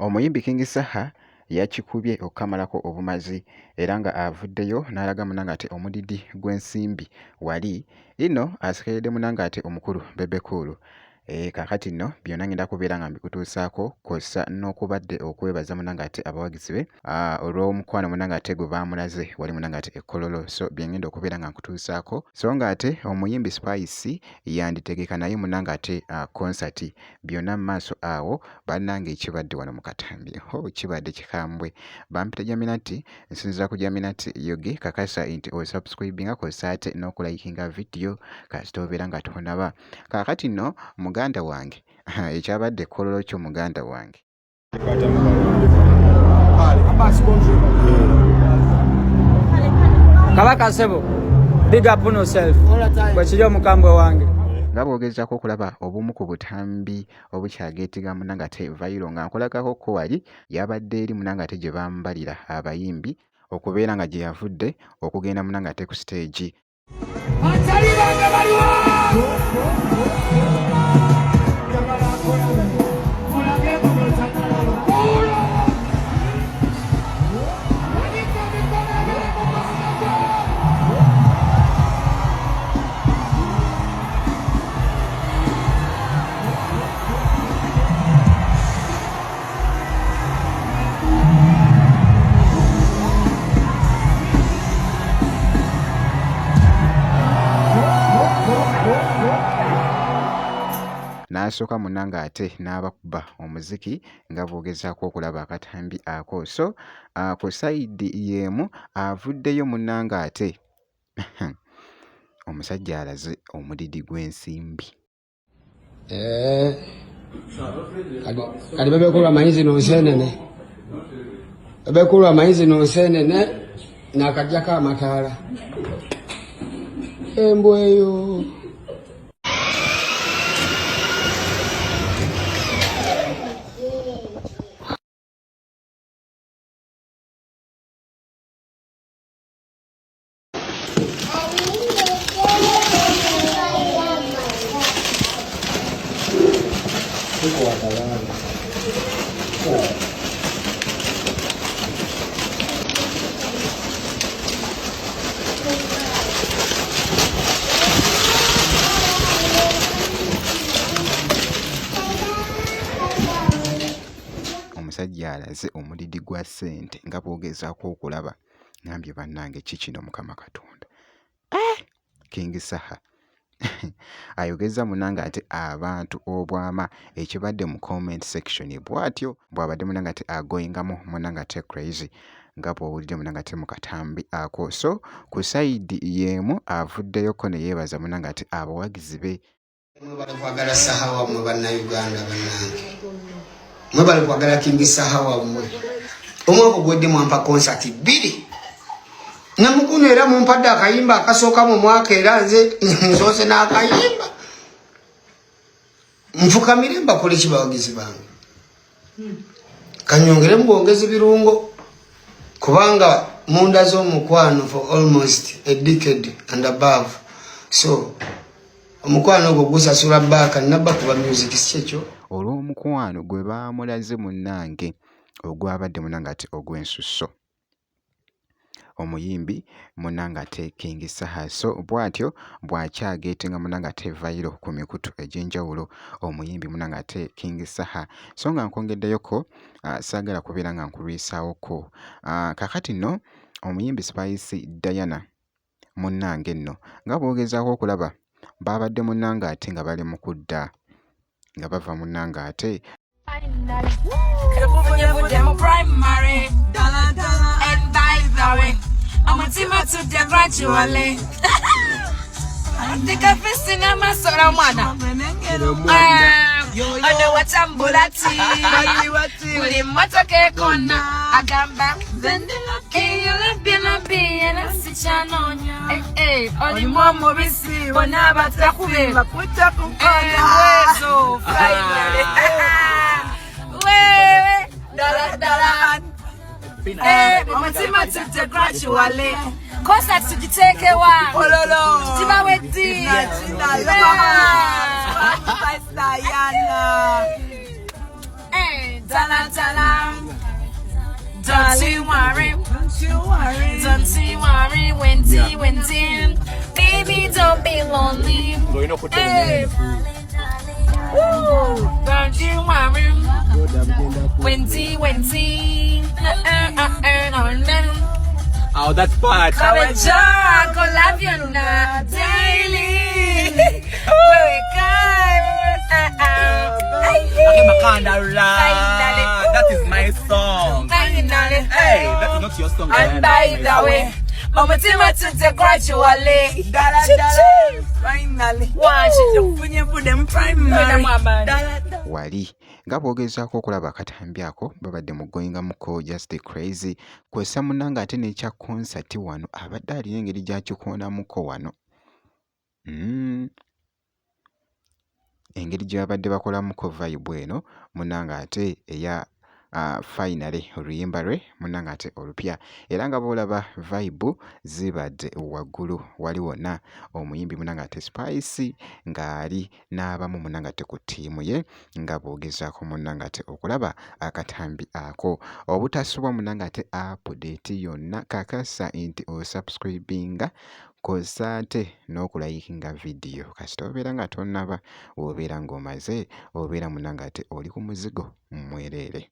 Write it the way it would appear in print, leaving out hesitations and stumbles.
Omuyimbi King Saha yakikubye okukamalako obumazi era nga avuddeyo n'alaga munanga ate omudidi gw'ensimbi wali ino asikeredde munanga ate omukulu Bebe Cool. Kakati nno byonna ngenda kubeera nga mbikutuusaako kosa n'okubadde okwebaza munanga ate abawagizi be olw'omukwano munanga ate gwe baamulaze wali munanga ate ekkololo, so byengenda okubeera nga nkutuusaako so nga ate omuyimbi Spice yanditegeka naye munanga ate konsati byonna mu maaso awo bannange ekibadde wano mu Katambi kibadde kikambwe bampita Jaminati nsinziira ku Jaminati yoge kakasa nti osubscribinga kosa ate n'okulayikinga video kasita obeera nga tonaba kakati nno muganda wange ekyabadde ekkololo kyo muganda wange Kabaka Sebo, big up on yourself. Bwekiri omukambwe wange nga bwogezako okulaba obumu ku butambi obukyageetiga munanga ate vairo nga nkolagako ko wali yabadde eri munanga ate gye bambalira abayimbi okubeera nga gye yavudde okugenda munanga ate ku stage. N'asooka munanga ate n'abakuba omuziki nga bw'ogezaako okulaba akatambi ako so ku sayidi y'emu avuddeyo munanga ate omusajja alaze omudidi gw'ensimbi. Kati Bebe Cool amanyizi n'onseenene Bebe Cool amanyizi n'onseenene n'akagyako amataala embwa eyo. Omusajja alaze omudidi gwa ssente nga bw'ogezaako okulaba ngambye bannange kikino Mukama Katonda. King Saha ayogeza munanga ate abantu obwama ekibadde mu comment section bw'atyo bw'abadde munanga ate agoyingamu munanga ate crazy nga bw'owulidde munanga ate mu katambi ako so ku sayidi y'emu avuddeyoko ne yeebaza munanga ate abawagizi be. Mwebale kwagala Saha wammwe bannayuganda bannange, mwebale kwagala King Saha wammwe. Omwaka ogwedde mwampa concert 2 namukuno era mumpadde akayimba akasooka mu mwaka era nze nsoose n'akayimba nfukamire mbakole kibawagizi bange kanyongere mubwongezi birungo kubanga munda z'omukwano for almost a decade and above so omukwano ogwo gusasula baaka nabba kuba music sikyekyo olw'omukwano gwe baamulaze munnange ogwabadde munanga ate ogw'ensusso omuyimbi munanga ate King Saha so bw'atyo bw'akyageetenga munanga ate vairo ku mikutu egy'enjawulo omuyimbi munanga ate King Saha so nga nkongeddeyoko saagala kubeera nga nkulwisaawoko kakati nno omuyimbi Spice Diana munnange nno nga bw'ogezaako okulaba baabadde munnanga ate nga bali mu kudda nga bava munnanga ate I'm a team to the gradually. I think I've seen a masora mwana. I know what I'm bulati. Uli motoke kona. Agamba. You'll be and I sit on you. Hey, only more Morisi. Bonaba Takume. Makuta Kukona. So, finally. Dala. Umutima tute gradually. Concert tujiteke wa. Ololo. Tiba wedi. Diana. tala. Don't you worry, when baby, don't be lonely. Hey. Woo. Don't you worry, when Oh, that's part. I go love you now daily. Where That is my song. Hey, that is not your song. And by the way, Mama Timothy gradually. Finally. Watch it. When you put them primary. wali nga bwogezaako okulaba akatambi ako babadde mugoyingamuko Just Crazy kwessa munnanga ate n'ekya konsati wano abadde alina engeri gy'akikoonamuko wano engeri gye babadde bakolamuko vibe eno munnanga ate eya finally oluyimba lwe munnanga ate olupya era nga boolaba vibe zibadde waggulu wali wonna omuyimbi munnanga ate Spice ng'ali n'abamu munnanga ate ku ttiimu ye nga boogezaako munnanga ate okulaba akatambi ako obutasubwa munnanga ate update yonna kakasa nti osubscribinga kosa ate n'okulayikinga vidiyo kasita obeera nga tonnaba obeera ng'omaze obeera munnanga ate oli ku muzigo mwereere.